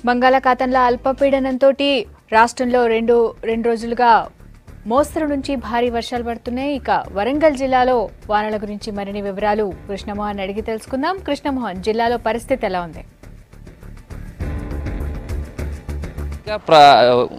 బంగాళాఖాతంలో అల్పపీడనంతో రాష్ట్రంలో రెండు రోజులుగా మోస్తరు నుంచి భారీ వర్షాలు పడుతున్నాయి. ఇక వరంగల్ జిల్లాలో వానల గురించి మరిన్ని వివరాలు కృష్ణమోహన్ అడిగి తెలుసుకుందాం. కృష్ణమోహన్, జిల్లాలో పరిస్థితి ఎలా ఉంది?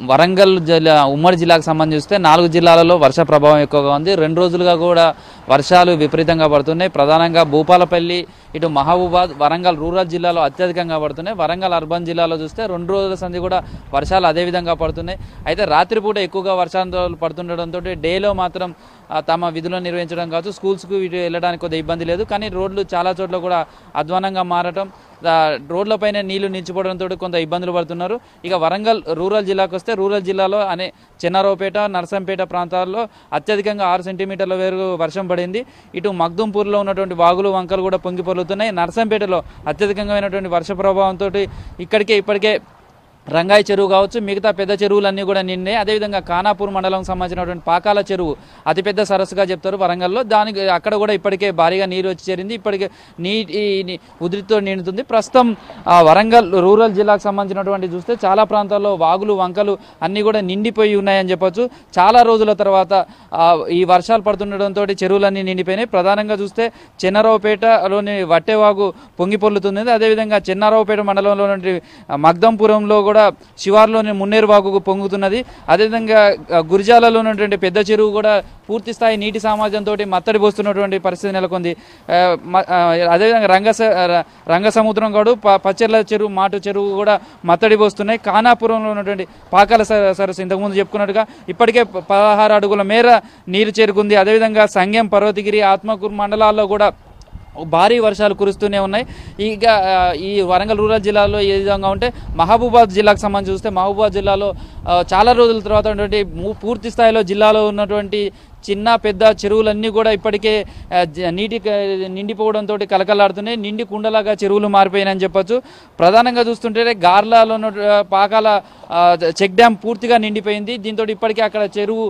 వరంగల్ జిల్లా ఉమ్మడి జిల్లాకు సంబంధిస్తే 4 జిల్లాలలో వర్ష ప్రభావం ఎక్కువగా ఉంది. 2 రోజులుగా కూడా వర్షాలు విపరీతంగా పడుతున్నాయి. ప్రధానంగా భూపాలపల్లి, ఇటు మహబూబాద్, వరంగల్ రూరల్ జిల్లాలో అత్యధికంగా పడుతున్నాయి. వరంగల్ అర్బన్ జిల్లాలో చూస్తే 2 రోజుల సంధి కూడా వర్షాలు అదే విధంగా పడుతున్నాయి. అయితే రాత్రిపూట ఎక్కువగా వర్షాలు పడుతుండడంతో డేలో మాత్రం తమ విధులను నిర్వహించడం కావచ్చు, స్కూల్స్కు ఇటు వెళ్ళడానికి కొద్దిగా ఇబ్బంది లేదు. కానీ రోడ్లు చాలా చోట్ల కూడా అధ్వానంగా మారటం, రోడ్లపైన నీళ్లు నిలిచిపోవడంతో కొంత ఇబ్బందులు పడుతున్నారు. ఇక వరంగల్ రూరల్ జిల్లాకు వస్తే రూరల్ జిల్లాలో చెన్నారావుపేట, నర్సంపేట ప్రాంతాల్లో అత్యధికంగా 6 సెంటీమీటర్ల వరకు వర్షం పడింది. ఇటు మగ్దుంపూర్లో ఉన్నటువంటి వాగులు వంకలు కూడా పొంగి పొర్లుతున్నాయి. నర్సంపేటలో అత్యధికంగా వర్ష ప్రభావంతో ఇప్పటికే రంగాయి చెరువు కావచ్చు, మిగతా పెద్ద చెరువులన్నీ కూడా నిండాయి. అదేవిధంగా ఖానాపూర్ మండలం సంబంధించినటువంటి పాకాల చెరువు అతిపెద్ద సరస్సుగా చెప్తారు వరంగల్లో. దానికి అక్కడ కూడా ఇప్పటికే భారీగా నీరు వచ్చి చేరింది. ఇప్పటికే నీటి ఉధృతితో నిండుతుంది. ప్రస్తుతం వరంగల్ రూరల్ జిల్లాకు సంబంధించినటువంటి చూస్తే చాలా ప్రాంతాల్లో వాగులు వంకలు అన్నీ కూడా నిండిపోయి ఉన్నాయని చెప్పొచ్చు. చాలా రోజుల తర్వాత ఈ వర్షాలు పడుతుండడంతో చెరువులన్నీ నిండిపోయినాయి. ప్రధానంగా చూస్తే చెన్నారావుపేటలోని వట్టెవాగు పొంగి పొర్లుతుంది. అదేవిధంగా చెన్నారావుపేట మండలంలోని మగ్దంపురంలో కూడా శివార్లోని మున్నేరు వాగు పొంగుతున్నది. అదేవిధంగా గురిజాలలో ఉన్నటువంటి పెద్ద చెరువు కూడా పూర్తి స్థాయి నీటి సామర్థ్యంతో మత్తడి పోస్తున్నటువంటి పరిస్థితి నెలకొంది. అదేవిధంగా రంగసముద్రం కాడు, పచ్చెర్ల చెరువు, మాటు చెరువు కూడా మత్తడి పోస్తున్నాయి. ఖానాపురంలో ఉన్నటువంటి పాకాల సరస్సు ఇంతకుముందు చెప్పుకున్నట్టుగా ఇప్పటికే 16 అడుగుల మేర నీరు చేరుకుంది. అదేవిధంగా సంగెం, పర్వతగిరి, ఆత్మకూరు మండలాల్లో కూడా భారీ వర్షాలు కురుస్తూనే ఉన్నాయి. ఇక ఈ వరంగల్ రూరల్ జిల్లాలో ఏ విధంగా ఉంటే మహబూబాద్ జిల్లాకు సంబంధించి చూస్తే మహబూబాద్ జిల్లాలో చాలా రోజుల తర్వాత ఉన్నటువంటి పూర్తి స్థాయిలో జిల్లాలో ఉన్నటువంటి చిన్న పెద్ద చెరువులన్నీ కూడా ఇప్పటికే నీటి నిండిపోవడంతో కలకలాడుతున్నాయి. నిండి కుండలాగా చెరువులు మారిపోయినాయని చెప్పొచ్చు. ప్రధానంగా చూస్తుంటే గార్లాలో పాకాల చెక్ డ్యామ్ పూర్తిగా నిండిపోయింది. దీంతో ఇప్పటికే అక్కడ చెరువు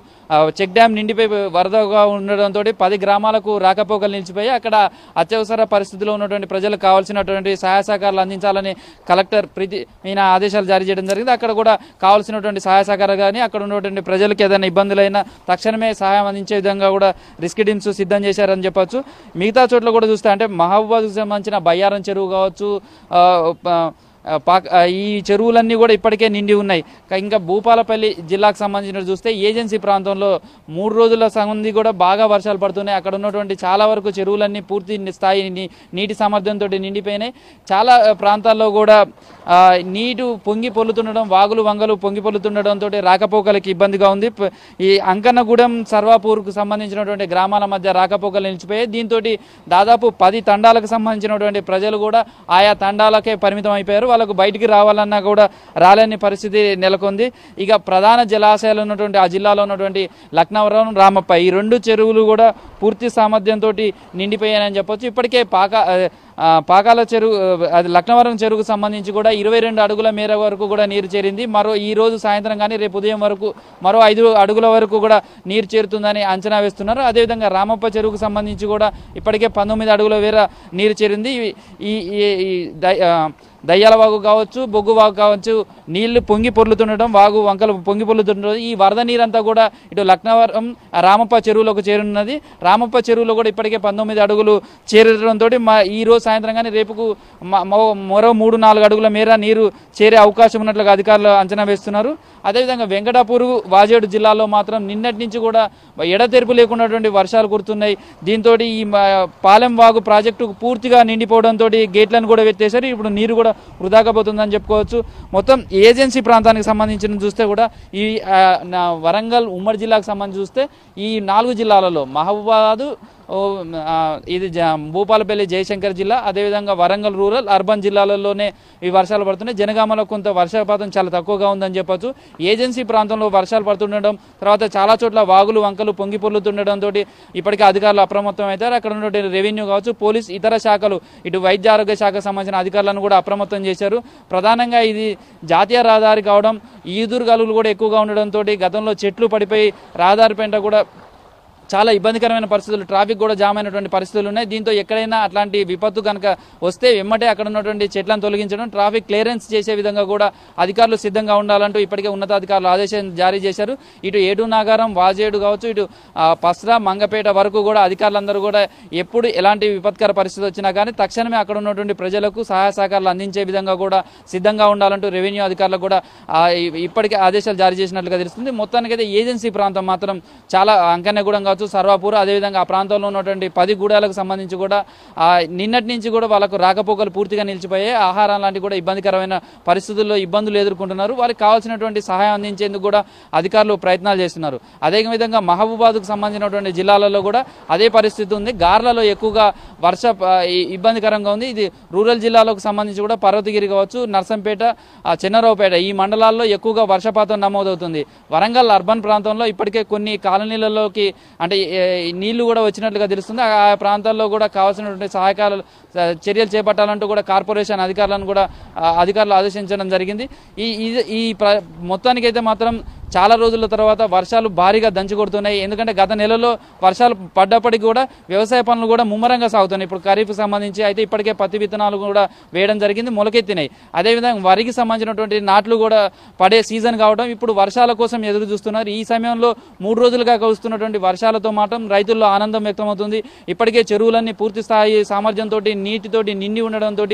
చెక్ డ్యామ్ నిండిపోయి వరదగా ఉండడంతో 10 గ్రామాలకు రాకపోకలు నిలిచిపోయి అక్కడ అత్యవసర పరిస్థితిలో ఉన్నటువంటి ప్రజలకు కావాల్సినటువంటి సహాయ సహకారాలు అందించాలని కలెక్టర్ ఈయన ఆదేశాలు జారీ చేయడం జరిగింది. అక్కడ కూడా కావాల్సినటువంటి సహాయ సహకారాలు కానీ అక్కడ ఉన్నటువంటి ప్రజలకు ఏదైనా ఇబ్బందులైనా తక్షణమే సహాయం అందించే విధంగా కూడా రిస్క్ టీమ్స్ సిద్ధం చేశారని చెప్పొచ్చు. మిగతా చోట్ల కూడా చూస్తే అంటే మహబూబాద్కు సంబంధించిన బయ్యారం చెరువు కావచ్చు, ఈ చెరువులన్నీ కూడా ఇప్పటికే నిండి ఉన్నాయి. ఇంకా భూపాలపల్లి జిల్లాకు సంబంధించిన చూస్తే ఏజెన్సీ ప్రాంతంలో 3 రోజుల సంబంధి కూడా బాగా వర్షాలు పడుతున్నాయి. అక్కడ ఉన్నటువంటి చాలా వరకు చెరువులన్నీ పూర్తి స్థాయి నీటి సామర్థ్యంతో నిండిపోయినాయి. చాలా ప్రాంతాల్లో కూడా నీరు పొంగి పొల్లుతుండడం, వాగులు వంగలు పొంగి పొల్లుతుండడంతో రాకపోకలకి ఇబ్బందిగా ఉంది. ఈ అంకన్నగూడెం, సర్వాపూర్కు సంబంధించినటువంటి గ్రామాల మధ్య రాకపోకలు నిలిచిపోయాయి. దీంతో దాదాపు 10 తండాలకు సంబంధించినటువంటి ప్రజలు కూడా ఆయా తండాలకే పరిమితం అయిపోయారు. వాళ్ళకు బయటికి రావాలన్నా కూడా రాలేని పరిస్థితి నెలకొంది. ఇక ప్రధాన జలాశయాలు ఉన్నటువంటి ఆ జిల్లాలో ఉన్నటువంటి లక్నవరం, రామప్ప ఈ 2 చెరువులు కూడా పూర్తి సామర్థ్యంతో నిండిపోయాయని చెప్పొచ్చు. ఇప్పటికే పాకాల చెరువు, అది లక్నవరం చెరువుకు సంబంధించి కూడా 22 అడుగుల మేర వరకు కూడా నీరు చేరింది. ఈ రోజు సాయంత్రం కానీ రేపు ఉదయం వరకు మరో 5 అడుగుల వరకు కూడా నీరు చేరుతుందని అంచనా వేస్తున్నారు. అదేవిధంగా రామప్ప చెరువుకు సంబంధించి కూడా ఇప్పటికే 19 అడుగుల మేర నీరు చేరింది. దయ్యాల వాగు కావచ్చు, బొగ్గు వాగు కావచ్చు, నీళ్లు పొంగి పొర్లుతుండడం, వాగు వంకలు పొంగి పొర్లుతుండడం, ఈ వరద నీరంతా కూడా ఇటు లక్నవరం, రామప్ప చెరువులకు చేరున్నది. రామప్ప చెరువులో కూడా ఇప్పటికే 19 అడుగులు చేరడంతో ఈ రోజు సాయంత్రం కానీ రేపుకు మరో 3-4 అడుగుల మేర నీరు చేరే అవకాశం ఉన్నట్లుగా అధికారులు అంచనా వేస్తున్నారు. అదేవిధంగా వెంకటాపూర్, వాజేడు జిల్లాలో మాత్రం నిన్నటి నుంచి కూడా ఎడతెరిపి లేకున్నటువంటి వర్షాలు కురుతున్నాయి. దీంతో ఈ పాలెం వాగు ప్రాజెక్టు పూర్తిగా నిండిపోవడంతో గేట్లను కూడా ఎత్తేసారు. ఇప్పుడు నీరు కూడా వృధాగా పోతుందని చెప్పుకోవచ్చు. మొత్తం ఏజెన్సీ ప్రాంతానికి సంబంధించిన చూస్తే కూడా ఈ వరంగల్ ఉమ్మడి జిల్లాకు సంబంధించి చూస్తే ఈ 4 జిల్లాలలో మహబూబాబాద్, ఇది భూపాలపల్లి, జయశంకర్ జిల్లా, అదేవిధంగా వరంగల్ రూరల్, అర్బన్ జిల్లాలలోనే ఈ వర్షాలు పడుతున్నాయి. జనగామలో కొంత వర్షపాతం చాలా తక్కువగా ఉందని చెప్పొచ్చు. ఏజెన్సీ ప్రాంతంలో వర్షాలు పడుతుండడం, తర్వాత చాలా చోట్ల వాగులు వంకలు పొంగి పొర్లుతుండడంతో ఇప్పటికే అధికారులు అప్రమత్తం అవుతారు. అక్కడ ఉన్నటువంటి రెవెన్యూ కావచ్చు, పోలీస్, ఇతర శాఖలు, ఇటు వైద్య ఆరోగ్య శాఖకు సంబంధించిన అధికారులను కూడా అప్రమత్తం చేశారు. ప్రధానంగా ఇది జాతీయ రహదారి కావడం, ఈదురుగాలులు కూడా ఎక్కువగా ఉండడంతో గతంలో చెట్లు పడిపోయి రహదారి పెంట కూడా చాలా ఇబ్బందికరమైన పరిస్థితులు, ట్రాఫిక్ కూడా జామ్ అయినటువంటి పరిస్థితులు ఉన్నాయి. దీంతో ఎక్కడైనా అట్లాంటి విపత్తు కనుక వస్తే వెమ్మటే అక్కడ ఉన్నటువంటి చెట్లను తొలగించడం, ట్రాఫిక్ క్లియరెన్స్ చేసే విధంగా కూడా అధికారులు సిద్ధంగా ఉండాలంటూ ఇప్పటికే ఉన్నతాధికారులు ఆదేశం జారీ చేశారు. ఇటు ఏడు నాగారం, వాజేడు కావచ్చు, ఇటు పస్రా, మంగపేట వరకు కూడా అధికారులందరూ కూడా ఎప్పుడు ఎలాంటి విపత్కర పరిస్థితి వచ్చినా కానీ తక్షణమే అక్కడ ఉన్నటువంటి ప్రజలకు సహాయ సహకారాలు అందించే విధంగా కూడా సిద్ధంగా ఉండాలంటూ రెవెన్యూ అధికారులకు కూడా ఇప్పటికే ఆదేశాలు జారీ చేసినట్లుగా తెలుస్తుంది. మొత్తానికైతే ఏజెన్సీ ప్రాంతం మాత్రం చాలా అంకన్నగూడెం కావచ్చు, సర్వాపూర్, అదేవిధంగా ఆ ప్రాంతంలో ఉన్నటువంటి 10 గూడాలకు సంబంధించి కూడా నిన్నటి నుంచి కూడా వాళ్ళకు రాకపోకలు పూర్తిగా నిలిచిపోయాయి. ఆహారం లాంటి కూడా ఇబ్బందికరమైన పరిస్థితుల్లో ఇబ్బందులు ఎదుర్కొంటున్నారు. వారికి కావాల్సినటువంటి సహాయం అందించేందుకు కూడా అధికారులు ప్రయత్నాలు చేస్తున్నారు. అదేవిధంగా మహబూబాద్కు సంబంధించినటువంటి జిల్లాలలో కూడా అదే పరిస్థితి ఉంది. గార్లలో ఎక్కువగా ఇబ్బందికరంగా ఉంది. ఇది రూరల్ జిల్లాలకు సంబంధించి కూడా పర్వతగిరి కావచ్చు, నర్సంపేట, చెన్నరావుపేట ఈ మండలాల్లో ఎక్కువగా వర్షపాతం నమోదవుతుంది. వరంగల్ అర్బన్ ప్రాంతంలో ఇప్పటికే కొన్ని కాలనీలలోకి అంటే నీళ్లు కూడా వచ్చినట్లుగా తెలుస్తుంది. ఆ ప్రాంతాల్లో కూడా కావాల్సినటువంటి సహాయకాల చర్యలు చేపట్టాలంటూ కూడా కార్పొరేషన్ అధికారులు ఆదేశించడం జరిగింది. ఈ మొత్తానికైతే మాత్రం చాలా రోజుల తర్వాత వర్షాలు భారీగా దంచుకొడుతున్నాయి. ఎందుకంటే గత నెలలో వర్షాలు పడ్డప్పటికీ కూడా వ్యవసాయ పనులు కూడా ముమ్మరంగా సాగుతున్నాయి. ఇప్పుడు ఖరీఫ్ సంబంధించి అయితే ఇప్పటికే పత్తి విత్తనాలు కూడా వేయడం జరిగింది, మొలకెత్తినాయి. అదేవిధంగా వరికి సంబంధించినటువంటి నాట్లు కూడా పడే సీజన్ కావడం ఇప్పుడు వర్షాల కోసం ఎదురు చూస్తున్నారు. ఈ సమయంలో 3 రోజులుగా కురుస్తున్నటువంటి వర్షాలతో మాత్రం రైతుల్లో ఆనందం వ్యక్తమవుతుంది. ఇప్పటికే చెరువులన్నీ పూర్తి స్థాయి సామర్థ్యంతో నీటితోటి నిండి ఉండడంతో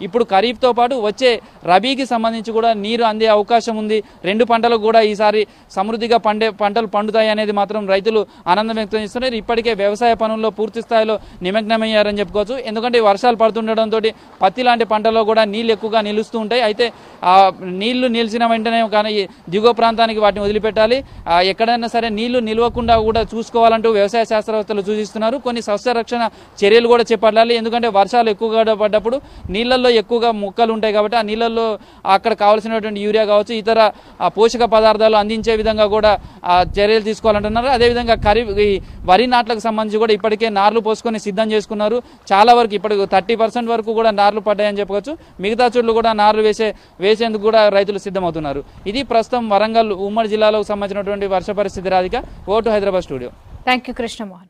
ఇప్పుడు ఖరీఫ్తో పాటు వచ్చే రబీకి సంబంధించి కూడా నీరు అందే అవకాశం ఉంది. 2 పంటలకు కూడా ఈసారి సమృద్ధిగా పంటలు పండుతాయి అనేది మాత్రం రైతులు ఆనందం వ్యక్తం చేస్తున్నారు. ఇప్పటికే వ్యవసాయ పనుల్లో పూర్తి స్థాయిలో నిమగ్నమయ్యారని చెప్పుకోవచ్చు. ఎందుకంటే వర్షాలు పడుతుండడంతో పత్తి లాంటి పంటలో కూడా నీళ్లు ఎక్కువగా నిలుస్తూ ఉంటాయి. అయితే నీళ్లు నిలిచిన వెంటనే కానీ దిగువ ప్రాంతానికి వాటిని వదిలిపెట్టాలి. ఎక్కడైనా సరే నీళ్లు నిలవకుండా కూడా చూసుకోవాలంటూ వ్యవసాయ శాస్త్రవేత్తలు సూచిస్తున్నారు. కొన్ని సస్య రక్షణ చర్యలు కూడా చేపట్టాలి. ఎందుకంటే వర్షాలు ఎక్కువగా పడ్డప్పుడు నీళ్లలో ఎక్కువగా మొక్కలు ఉంటాయి కాబట్టి ఆ నీళ్లలో అక్కడ కావాల్సినటువంటి యూరియా కావచ్చు, ఇతర పోషక పదార్థాలు అందించే విధంగా కూడా చర్యలు తీసుకోవాలంటున్నారు. అదేవిధంగా వరి నాట్లకు సంబంధించి కూడా ఇప్పటికే నార్లు పోసుకొని సిద్ధం చేసుకున్నారు. చాలా వరకు ఇప్పటికి 30% వరకు కూడా నార్లు పడ్డాయని చెప్పవచ్చు. మిగతా చోట్ల కూడా నార్లు వేసేందుకు కూడా రైతులు సిద్ధమవుతున్నారు. ఇది ప్రస్తుతం వరంగల్ ఉమ్మడి జిల్లాలో సంబంధించినటువంటి వర్ష పరిస్థితి. Radhika, vote Hyderabad studio. Thank you Krishnamohan.